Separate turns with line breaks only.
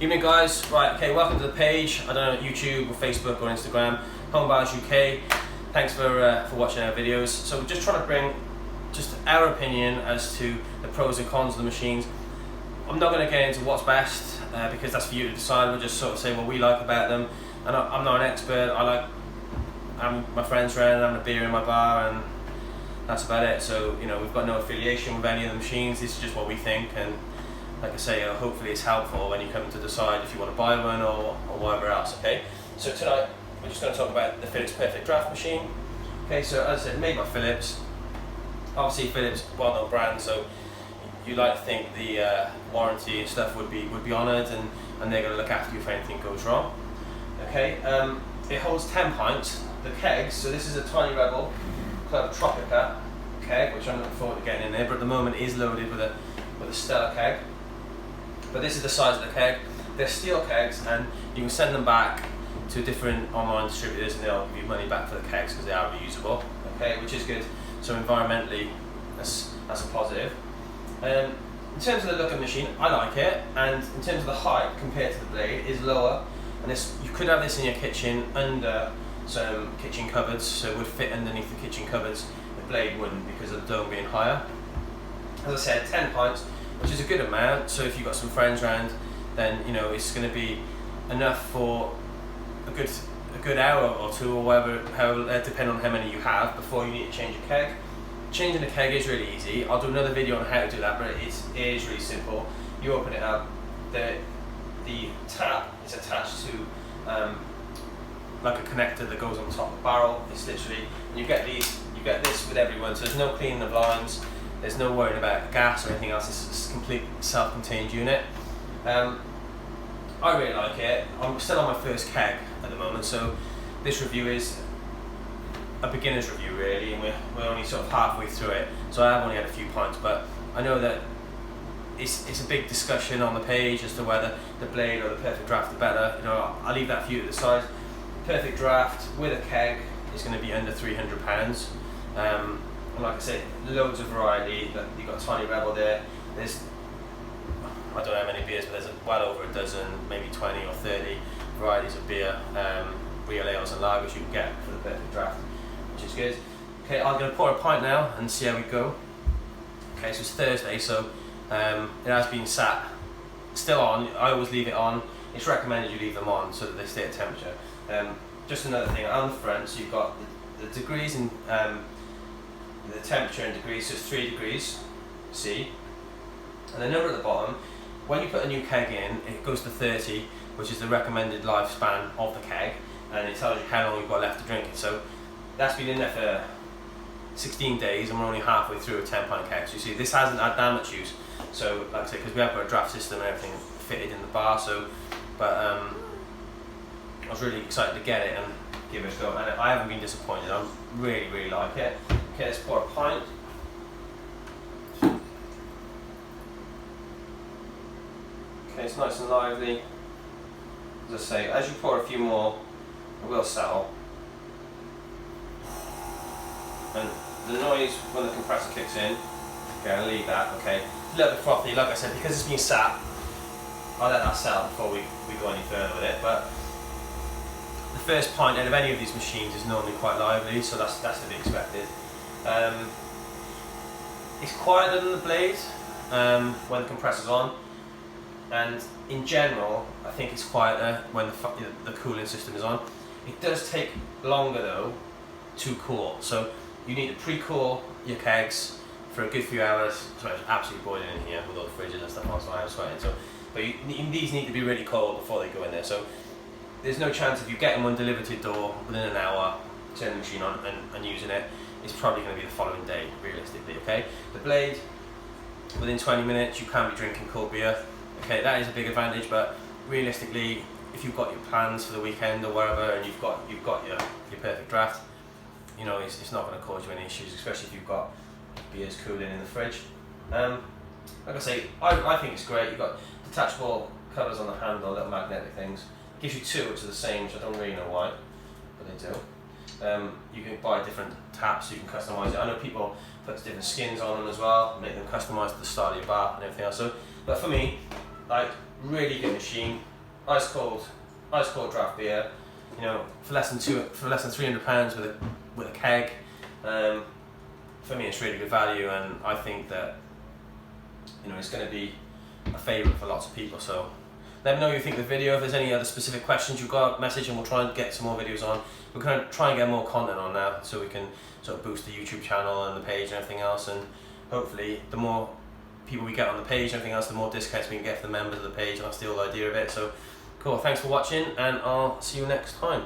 Evening guys, right, okay, welcome to the page. I don't know, YouTube or Facebook or Instagram, Home Buyers UK. Thanks for watching our videos. So we're just trying to bring just our opinion as to the pros and cons of the machines. I'm not going to get into what's best because that's for you to decide. We'll just sort of say what we like about them. And I'm not an expert. I like having my friends around, having a beer in my bar, and that's about it. So, you know, we've got no affiliation with any of the machines. This is just what we think, and like I say, hopefully it's helpful when you come to decide if you want to buy one or whatever else, okay? So tonight, we're just going to talk about the Philips Perfect Draught machine. Okay, so as I said, made by Philips. Obviously Philips, well-known brand, so you like to think the warranty and stuff would be honoured, and they're going to look after you if anything goes wrong. Okay, it holds 10 pints. The kegs, so this is a Tiny Rebel Club Tropica keg, which I'm looking forward to getting in there, but at the moment it is loaded with a Stella keg. But this is the size of the keg. They're steel kegs, and you can send them back to different online distributors and they'll give you money back for the kegs because they are reusable, okay, which is good. So environmentally, that's a positive. In terms of the look of the machine, I like it, and in terms of the height compared to the blade, it is lower. And this, you could have this in your kitchen under some kitchen cupboards, so it would fit underneath the kitchen cupboards. The blade wouldn't because of the dome being higher. As I said, 10 pints, which is a good amount. So if you've got some friends around, then you know it's going to be enough for a good hour or two, or whatever, depending on how many you have, before you need to change a keg. Changing the keg is really easy. I'll do another video on how to do that, but it is really simple. You open it up, the tap is attached to like a connector that goes on top of the barrel. It's literally, and you get this with everyone, so there's no cleaning of lines, there's no worrying about gas or anything else. It's a complete self-contained unit. I really like it. I'm still on my first keg at the moment, so this review is a beginner's review really, and we're only sort of halfway through it, so I have only had a few pints, but I know that it's a big discussion on the page as to whether the blade or the Perfect Draught are better. You know, I'll leave that for you to decide. Perfect Draught with a keg is going to be under £300. And like I said, loads of variety. You've got Tiny Rebel there. There's, I don't know how many beers, but there's well over a dozen, maybe 20 or 30 varieties of beer, real ales and lagers you can get for the Perfect Draught, which is good. Okay, I'm going to pour a pint now and see how we go. Okay, so it's Thursday, so it has been sat still on. I always leave it on. It's recommended you leave them on so that they stay at temperature. Just another thing, on the front, so you've got the degrees and the temperature in degrees, so it's 3 degrees C, and the number at the bottom. When you put a new keg in, it goes to 30, which is the recommended lifespan of the keg, and it tells you how long you've got left to drink it. So that's been in there for 16 days, and we're only halfway through a 10-pint keg. So you see, this hasn't had that much use. So like I said, because we have got a draft system and everything fitted in the bar, so but I was really excited to get it and give it a go, and I haven't been disappointed. I really like it. Okay, let's pour a pint. Okay, it's nice and lively. As I say, as you pour a few more, it will settle. And the noise when the compressor kicks in, okay, I'll leave that, okay. A little bit frothy, like I said, because it's been sat, I'll let that settle before we go any further with it. But the first pint out of any of these machines is normally quite lively, so that's to be expected. It's quieter than the blade when the compressor's on, and in general I think it's quieter when the cooling system is on. It does take longer though to cool, so you need to pre-cool your kegs for a good few hours. So it's absolutely boiling in here with all the fridges and stuff on, so I'm sweating. So, but these need to be really cold before they go in there. So there's no chance of you getting one delivered to your door within an hour, turning the machine on and using it. It's probably going to be the following day, realistically, okay? The blade, within 20 minutes you can be drinking cold beer. Okay, that is a big advantage, but realistically, if you've got your plans for the weekend or whatever, and you've got your Perfect Draught, you know, it's not going to cause you any issues, especially if you've got beers cooling in the fridge. Like I say, I think it's great. You've got detachable covers on the handle, little magnetic things. It gives you two which are the same, which I don't really know why, but they do. You can buy different taps, so you can customise it. I know people put different skins on them as well, make them customised to the style of your bar and everything else. So, but for me, like, really good machine. ice cold draft beer. You know, for less than £300 with a keg. For me, it's really good value, and I think that, you know, it's going to be a favourite for lots of people. So let me know what you think of the video. If there's any other specific questions you've got, message, and we'll try and get some more videos on. We're going to try and get more content on now, so we can sort of boost the YouTube channel and the page and everything else. And hopefully, the more people we get on the page and everything else, the more discounts we can get for the members of the page, and that's the whole idea of it. So cool, thanks for watching, and I'll see you next time.